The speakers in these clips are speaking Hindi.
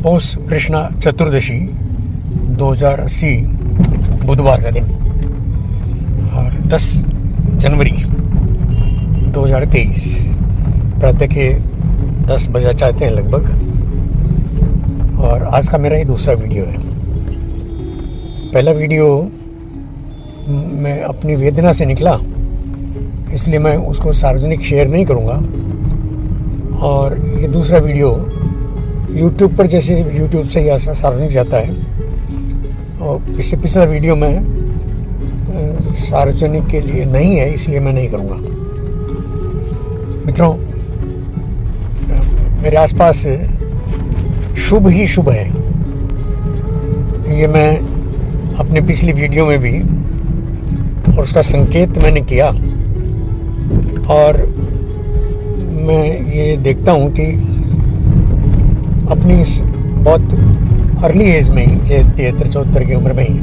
पौष कृष्णा चतुर्दशी 2080 बुधवार का दिन और 10 जनवरी 2023 प्रातः के 10 बजा चाहते हैं लगभग। और आज का मेरा ये दूसरा वीडियो है। पहला वीडियो मैं अपनी वेदना से निकला, इसलिए मैं उसको सार्वजनिक शेयर नहीं करूँगा। और ये दूसरा वीडियो यूट्यूब पर, जैसे यूट्यूब से ही सार्वजनिक जाता है, और इससे पिछला वीडियो में सार्वजनिक के लिए नहीं है, इसलिए मैं नहीं करूँगा। मित्रों, मेरे आसपास शुभ ही शुभ है। ये मैं अपने पिछली वीडियो में भी, और उसका संकेत मैंने किया। और मैं ये देखता हूँ कि अपनी इस बहुत अर्ली एज में ही, 73-74 की उम्र में ही,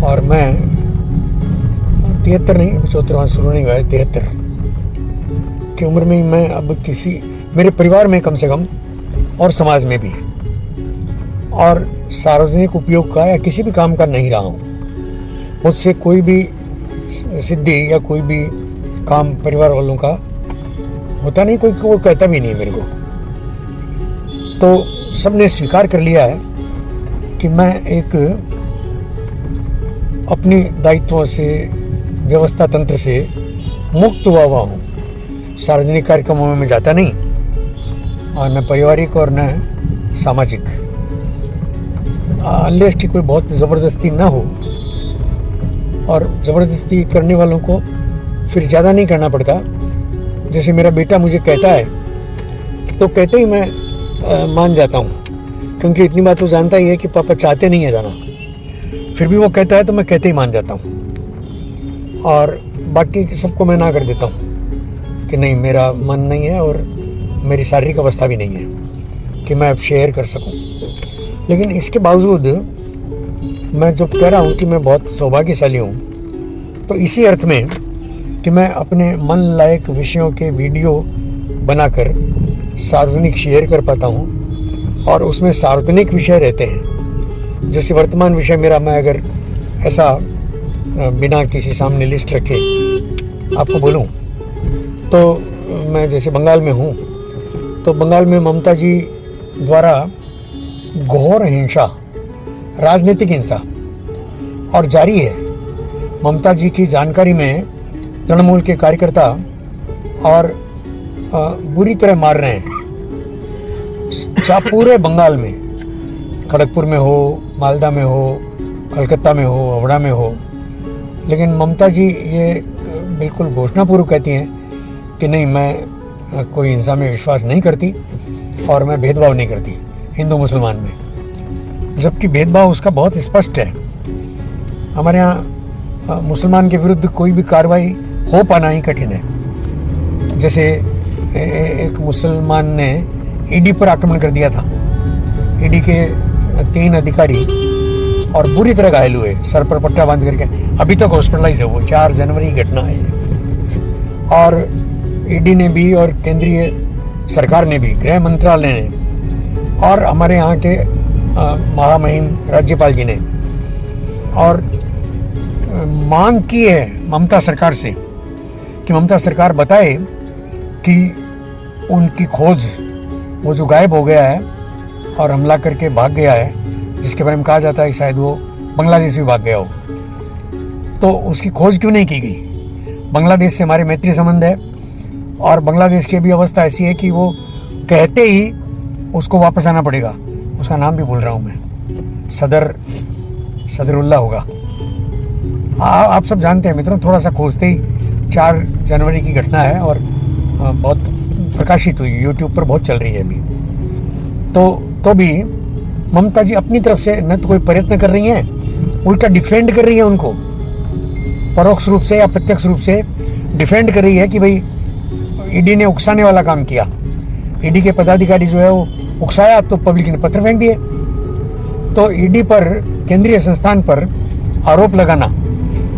और मैं 73 नहीं, 74 शुरू नहीं हुआ है, 73 की उम्र में ही मैं अब मेरे परिवार में कम से कम और समाज में भी, और सार्वजनिक उपयोग का या किसी भी काम का नहीं रहा हूँ। मुझसे कोई भी सिद्धि या कोई भी काम परिवार वालों का होता नहीं, कोई कहता भी नहीं मेरे को। तो सबने स्वीकार कर लिया है कि मैं एक अपनी दायित्वों से, व्यवस्था तंत्र से मुक्त हुआ हूँ। सार्वजनिक कार्यक्रमों में मैं जाता नहीं, और न पारिवारिक और न सामाजिक, अनलेस कि कोई बहुत ज़बरदस्ती ना हो। और ज़बरदस्ती करने वालों को फिर ज़्यादा नहीं करना पड़ता। जैसे मेरा बेटा मुझे कहता है तो कहते ही मैं मान जाता हूँ, क्योंकि इतनी बात वो जानता ही है कि पापा चाहते नहीं है जाना। फिर भी वो कहता है तो मैं कहते ही मान जाता हूँ, और बाकी सबको मैं ना कर देता हूँ कि नहीं, मेरा मन नहीं है और मेरी शारीरिक अवस्था भी नहीं है कि मैं अब शेयर कर सकूं। लेकिन इसके बावजूद मैं जो कह रहा हूं कि मैं बहुत सौभाग्यशाली हूं, तो इसी अर्थ में कि मैं अपने मन लायक विषयों के वीडियो बनाकर सार्वजनिक शेयर कर पाता हूं, और उसमें सार्वजनिक विषय रहते हैं। जैसे वर्तमान विषय मेरा, मैं अगर ऐसा बिना किसी सामने लिस्ट रखे आपको बोलूं, तो मैं जैसे बंगाल में हूं, तो बंगाल में ममता जी द्वारा घोर हिंसा, राजनीतिक हिंसा और जारी है। ममता जी की जानकारी में तृणमूल के कार्यकर्ता और बुरी तरह मार रहे हैं पूरे बंगाल में, खड़गपुर में हो, मालदा में हो, कलकत्ता में हो, हावड़ा में हो। लेकिन ममता जी ये बिल्कुल घोषणापूर्वक कहती हैं कि नहीं, मैं कोई हिंसा में विश्वास नहीं करती और मैं भेदभाव नहीं करती हिंदू मुसलमान में, जबकि भेदभाव उसका बहुत स्पष्ट है। हमारे यहाँ मुसलमान के विरुद्ध कोई भी कार्रवाई हो पाना ही कठिन है। जैसे एक मुसलमान ने ईडी पर आक्रमण कर दिया था। ईडी के 3 अधिकारी और बुरी तरह घायल हुए, सर पर पट्टा बांध करके अभी तक हॉस्पिटलाइज है। वो 4 जनवरी की घटना है। और ईडी ने भी, और केंद्रीय सरकार ने भी, गृह मंत्रालय ने, और हमारे यहाँ के महामहिम राज्यपाल जी ने, और मांग की है ममता सरकार से कि ममता सरकार बताए कि उनकी खोज, वो जो गायब हो गया है और हमला करके भाग गया है, जिसके बारे में कहा जाता है कि शायद वो बांग्लादेश भी भाग गया हो, तो उसकी खोज क्यों नहीं की गई। बांग्लादेश से हमारे मैत्री संबंध है, और बांग्लादेश की भी अवस्था ऐसी है कि वो कहते ही उसको वापस आना पड़ेगा। उसका नाम भी भूल रहा हूँ मैं, सदरुल्ला होगा। आप सब जानते हैं मित्रों, थोड़ा सा खोजते ही 4 जनवरी की घटना है, और बहुत प्रकाशित हुई, यूट्यूब पर बहुत चल रही है अभी। तो भी ममता जी अपनी तरफ से न तो कोई प्रयत्न कर रही हैं, उल्टा डिफेंड कर रही है उनको, परोक्ष रूप से या प्रत्यक्ष रूप से डिफेंड कर रही है कि भाई ईडी ने उकसाने वाला काम किया। ईडी के पदाधिकारी जो है वो उकसाया, तो पब्लिक ने पत्र फेंक दिए। तो ईडी पर, केंद्रीय संस्थान पर आरोप लगाना,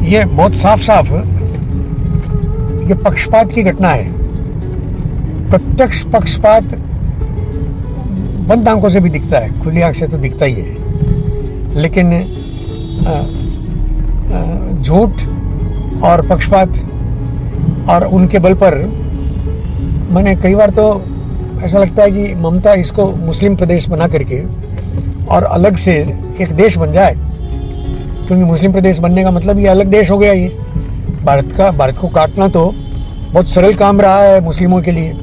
ये बहुत साफ साफ ये पक्षपात की घटना है। प्रत्यक्ष पक्षपात बंद आंखों से भी दिखता है, खुली आंख से तो दिखता ही है। लेकिन झूठ और पक्षपात और उनके बल पर मैंने कई बार तो ऐसा लगता है कि ममता इसको मुस्लिम प्रदेश बना करके और अलग से एक देश बन जाए, क्योंकि मुस्लिम प्रदेश बनने का मतलब ये अलग देश हो गया। ये भारत को काटना तो बहुत सरल काम रहा है मुस्लिमों के लिए,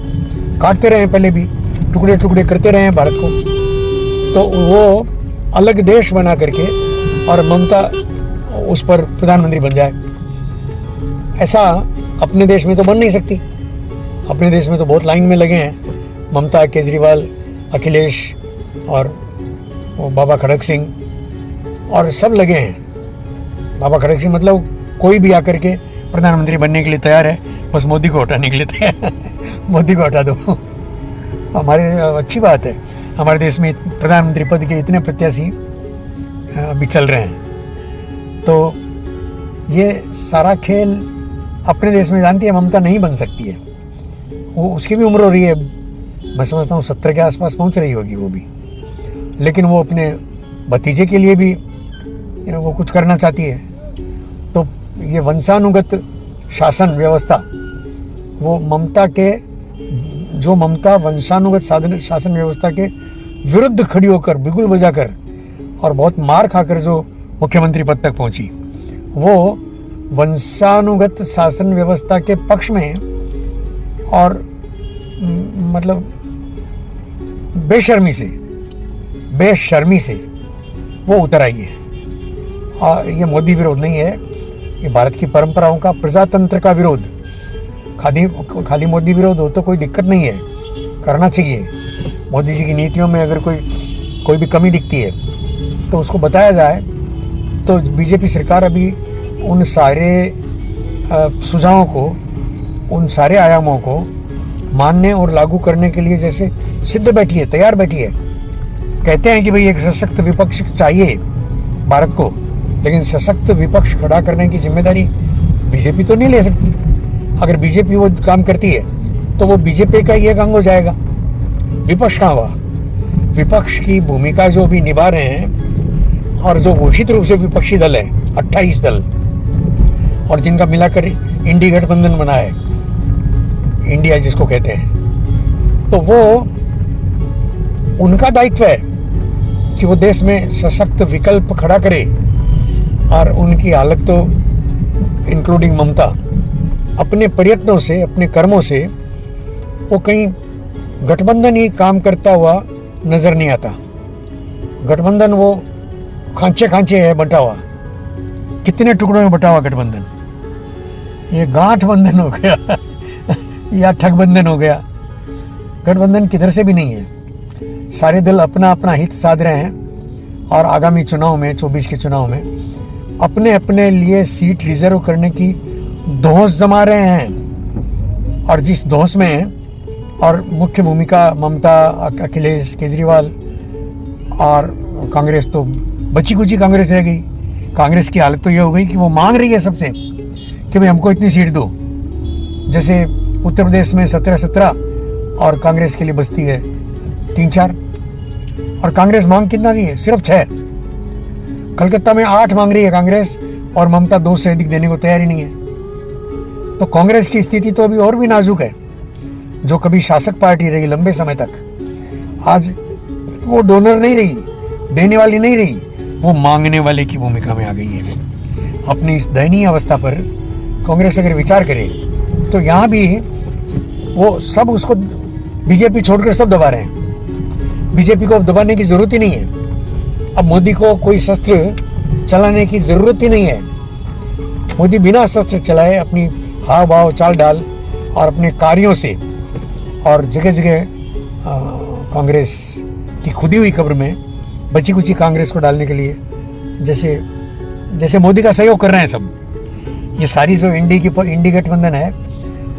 काटते रहे पहले भी, टुकड़े टुकड़े करते रहे हैं भारत को। तो वो अलग देश बना करके और ममता उस पर प्रधानमंत्री बन जाए, ऐसा अपने देश में तो बन नहीं सकती। अपने देश में तो बहुत लाइन में लगे हैं, ममता, केजरीवाल, अखिलेश और बाबा खड़क सिंह और सब लगे हैं। बाबा खड़क सिंह मतलब कोई भी आकर के प्रधानमंत्री बनने के लिए तैयार है, बस मोदी को हटाने के लिए तैयार है। मोदी को हटा दो। हमारे अच्छी बात है, हमारे देश में प्रधानमंत्री पद के इतने प्रत्याशी अभी चल रहे हैं। तो ये सारा खेल अपने देश में जानती है ममता नहीं बन सकती है। वो उसकी भी उम्र हो रही है, मैं समझता हूँ 70 के आसपास पहुँच रही होगी वो भी, लेकिन वो अपने भतीजे के लिए भी वो कुछ करना चाहती है। तो ये वंशानुगत शासन व्यवस्था, वो ममता वंशानुगत शासन व्यवस्था के विरुद्ध खड़ी होकर बिगुल बजाकर और बहुत मार खाकर जो मुख्यमंत्री पद तक पहुंची, वो वंशानुगत शासन व्यवस्था के पक्ष में और मतलब बेशर्मी से वो उतर आई है। और ये मोदी विरोध नहीं है, ये भारत की परंपराओं का, प्रजातंत्र का विरोध। खाली मोदी विरोध हो तो कोई दिक्कत नहीं है, करना चाहिए। मोदी जी की नीतियों में अगर कोई भी कमी दिखती है तो उसको बताया जाए। तो बीजेपी सरकार अभी उन सारे सुझावों को, उन सारे आयामों को मानने और लागू करने के लिए जैसे सिद्ध बैठी है, तैयार बैठी है। कहते हैं कि भाई एक सशक्त विपक्ष चाहिए भारत को, लेकिन सशक्त विपक्ष खड़ा करने की जिम्मेदारी बीजेपी तो नहीं ले सकती। अगर बीजेपी वो काम करती है तो वो बीजेपी का ही एक अंग हो जाएगा। विपक्ष कहाँ हुआ? विपक्ष की भूमिका जो भी निभा रहे हैं और जो घोषित रूप से विपक्षी दल है, 28 दल, और जिनका मिलाकर इंडी गठबंधन बना है, इंडिया जिसको कहते हैं, तो वो उनका दायित्व है कि वो देश में सशक्त विकल्प खड़ा करे। और उनकी हालत तो इंक्लूडिंग ममता अपने प्रयत्नों से, अपने कर्मों से वो कहीं गठबंधन ही काम करता हुआ नजर नहीं आता। गठबंधन वो खांचे है बटा हुआ, कितने टुकड़ों में बटा हुआ गठबंधन। ये गांठ बंधन हो गया या ठगबंधन हो गया। गठबंधन किधर से भी नहीं है। सारे दल अपना अपना हित साध रहे हैं और आगामी चुनाव में, 24 के चुनाव में अपने अपने लिए सीट रिजर्व करने की धौंस जमा रहे हैं। और जिस धौंस में और मुख्य भूमिका ममता, अखिलेश, केजरीवाल और कांग्रेस, तो बची कुची कांग्रेस रह गई। कांग्रेस की हालत तो ये हो गई कि वो मांग रही है सबसे कि भाई हमको इतनी सीट दो। जैसे उत्तर प्रदेश में 17 और कांग्रेस के लिए बचती है 3-4, और कांग्रेस मांग कितना रही है? सिर्फ 6। कलकत्ता में 8 मांग रही है कांग्रेस और ममता 2 से अधिक देने को तैयार ही नहीं है। तो कांग्रेस की स्थिति तो अभी और भी नाजुक है। जो कभी शासक पार्टी रही लंबे समय तक, आज वो डोनर नहीं रही, देने वाली नहीं रही, वो मांगने वाले की भूमिका में आ गई है। अपनी इस दयनीय अवस्था पर कांग्रेस अगर विचार करे तो यहाँ भी वो सब उसको बीजेपी छोड़कर सब दबा रहे हैं। बीजेपी को अब दबाने की जरूरत ही नहीं है। अब मोदी को कोई शस्त्र चलाने की जरूरत ही नहीं है। मोदी बिना शस्त्र चलाए अपनी हाव भाव, चाल डाल और अपने कार्यों से और जगह जगह कांग्रेस की खुदी हुई कब्र में बची कुची कांग्रेस को डालने के लिए जैसे मोदी का सहयोग कर रहे हैं सब। ये सारी जो इंडी गठबंधन है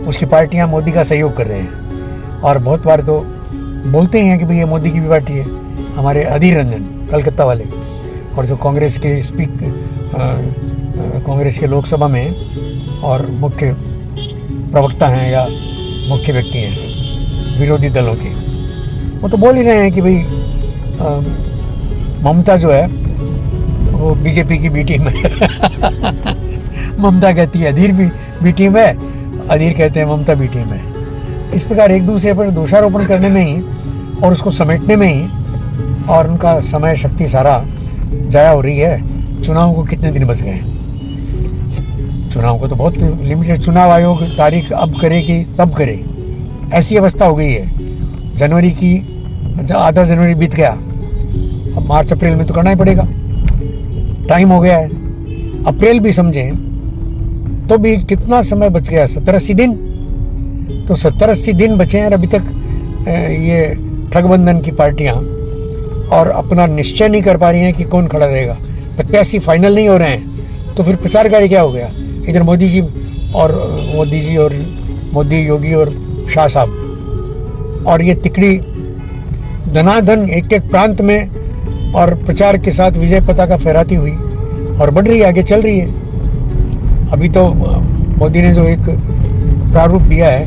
उसकी पार्टियां मोदी का सहयोग कर रहे हैं। और बहुत बार तो बोलते हैं कि भाई ये मोदी की भी पार्टी है। हमारे अधीर रंजन कलकत्ता वाले और जो कांग्रेस के लोकसभा में और मुख्य प्रवक्ता हैं या मुख्य व्यक्ति हैं विरोधी दलों के, वो तो बोल ही रहे हैं कि भाई ममता जो है वो बीजेपी की बी टीम है। ममता कहती है अधीर भी बी टीम है, अधीर कहते हैं ममता बी टीम है। इस प्रकार एक दूसरे पर दोषारोपण करने में ही और उसको समेटने में ही और उनका समय शक्ति सारा जाया हो रही है। चुनाव को कितने दिन बच गए हैं? चुनाव को तो बहुत लिमिटेड, चुनाव आयोग तारीख अब करे कि तब करे, ऐसी अवस्था हो गई है। जनवरी की आधा जनवरी बीत गया, अब मार्च अप्रैल में तो करना ही पड़ेगा, टाइम हो गया है। अप्रैल भी समझें तो भी कितना समय बच गया, 70-80 दिन। तो 70-80 दिन बचे हैं और अभी तक ये ठगबंधन की पार्टियां और अपना निश्चय नहीं कर पा रही हैं कि कौन खड़ा रहेगा। प्रत्याशी फाइनल नहीं हो रहे हैं तो फिर प्रचार कार्य क्या हो गया? इधर मोदी जी और मोदी, योगी और शाह साहब, और ये तिकड़ी धनाधन एक एक प्रांत में और प्रचार के साथ विजय पताका फहराती हुई और बढ़ रही है, आगे चल रही है। अभी तो मोदी ने जो एक प्रारूप दिया है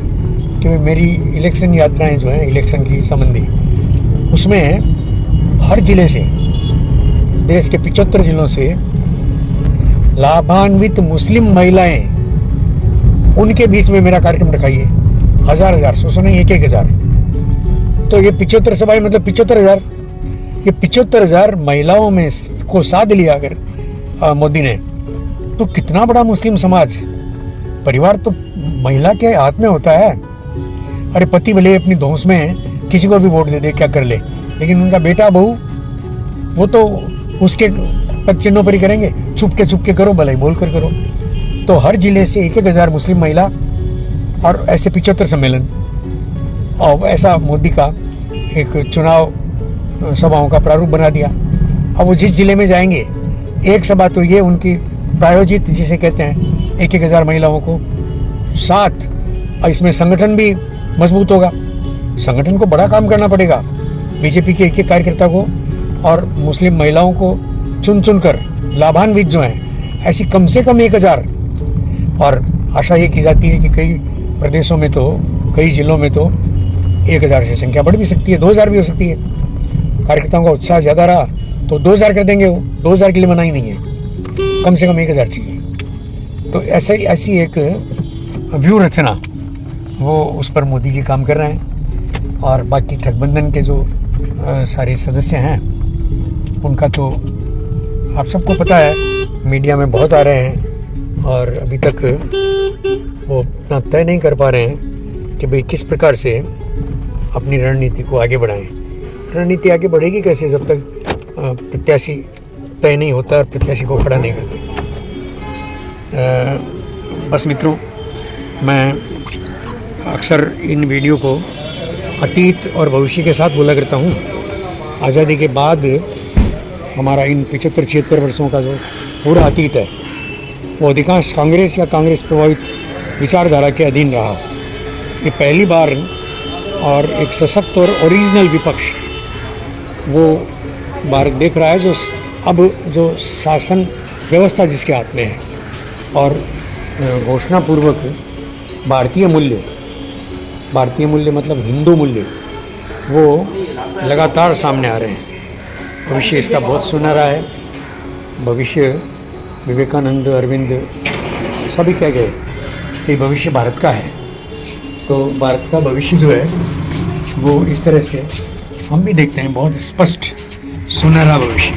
कि मेरी इलेक्शन यात्राएं जो हैं इलेक्शन की संबंधी, उसमें हर जिले से, देश के 75 जिलों से लाभान्वित मुस्लिम महिलाएं, उनके बीच में मेरा कार्यक्रम रखाइए। 1000 सौ नहीं 1,000। तो ये 75 सभाएं मतलब 75,000, ये 75,000 महिलाओं में को साध लिया अगर मोदी ने, तो कितना बड़ा मुस्लिम समाज परिवार तो महिला के हाथ में होता है। अरे पति भले अपनी धौंस में है, किसी को भी वोट दे दे, क्या कर ले, लेकिन उनका बेटा बहू वो तो उसके पद चिन्हों पर ही करेंगे। छुप के करो, भले बोल कर करो। तो हर जिले से 1,000 मुस्लिम महिला और ऐसे 75 सम्मेलन, और ऐसा मोदी का एक चुनाव सभाओं का प्रारूप बना दिया। अब वो जिस जिले में जाएंगे, एक सभा तो ये उनकी प्रायोजित जिसे कहते हैं 1,000 महिलाओं को साथ, और इसमें संगठन भी मजबूत होगा। संगठन को बड़ा काम करना पड़ेगा, बीजेपी के एक कार्यकर्ता को और मुस्लिम महिलाओं को चुन कर लाभान्वित जो हैं ऐसी कम से कम 1,000, और आशा ये की जाती है कि कई प्रदेशों में तो, कई जिलों में तो 1,000 से संख्या बढ़ भी सकती है, 2,000 भी हो सकती है। कार्यकर्ताओं का उत्साह ज़्यादा रहा तो 2,000 कर देंगे। वो 2,000 के लिए मना ही नहीं है, कम से कम 1,000 चाहिए। तो ऐसी एक व्यू रचना वो उस पर मोदी जी काम कर रहे हैं। और बाकी ठगबंधन के जो सारे सदस्य हैं उनका तो आप सबको पता है, मीडिया में बहुत आ रहे हैं और अभी तक वो इतना तय नहीं कर पा रहे हैं कि भाई किस प्रकार से अपनी रणनीति को आगे बढ़ाएं। रणनीति आगे बढ़ेगी कैसे जब तक प्रत्याशी तय नहीं होता और प्रत्याशी को खड़ा नहीं करते। बस मित्रों, मैं अक्सर इन वीडियो को अतीत और भविष्य के साथ बोला करता हूँ। आज़ादी के बाद हमारा इन 75-76 वर्षों का जो पूरा अतीत है वो अधिकांश कांग्रेस या कांग्रेस प्रभावित विचारधारा के अधीन रहा। ये पहली बार और एक सशक्त और ओरिजिनल विपक्ष वो भारत देख रहा है, जो अब जो शासन व्यवस्था जिसके हाथ में है और घोषणापूर्वक भारतीय मूल्य मतलब हिंदू मूल्य वो लगातार सामने आ रहे हैं। भविष्य इसका बहुत सुनहरा है। भविष्य विवेकानंद, अरविंद सभी कह गए कि भविष्य भारत का है। तो भारत का भविष्य जो है वो इस तरह से हम भी देखते हैं, बहुत स्पष्ट सुनहरा भविष्य।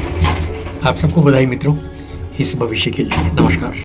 आप सबको बधाई मित्रों इस भविष्य के लिए। नमस्कार।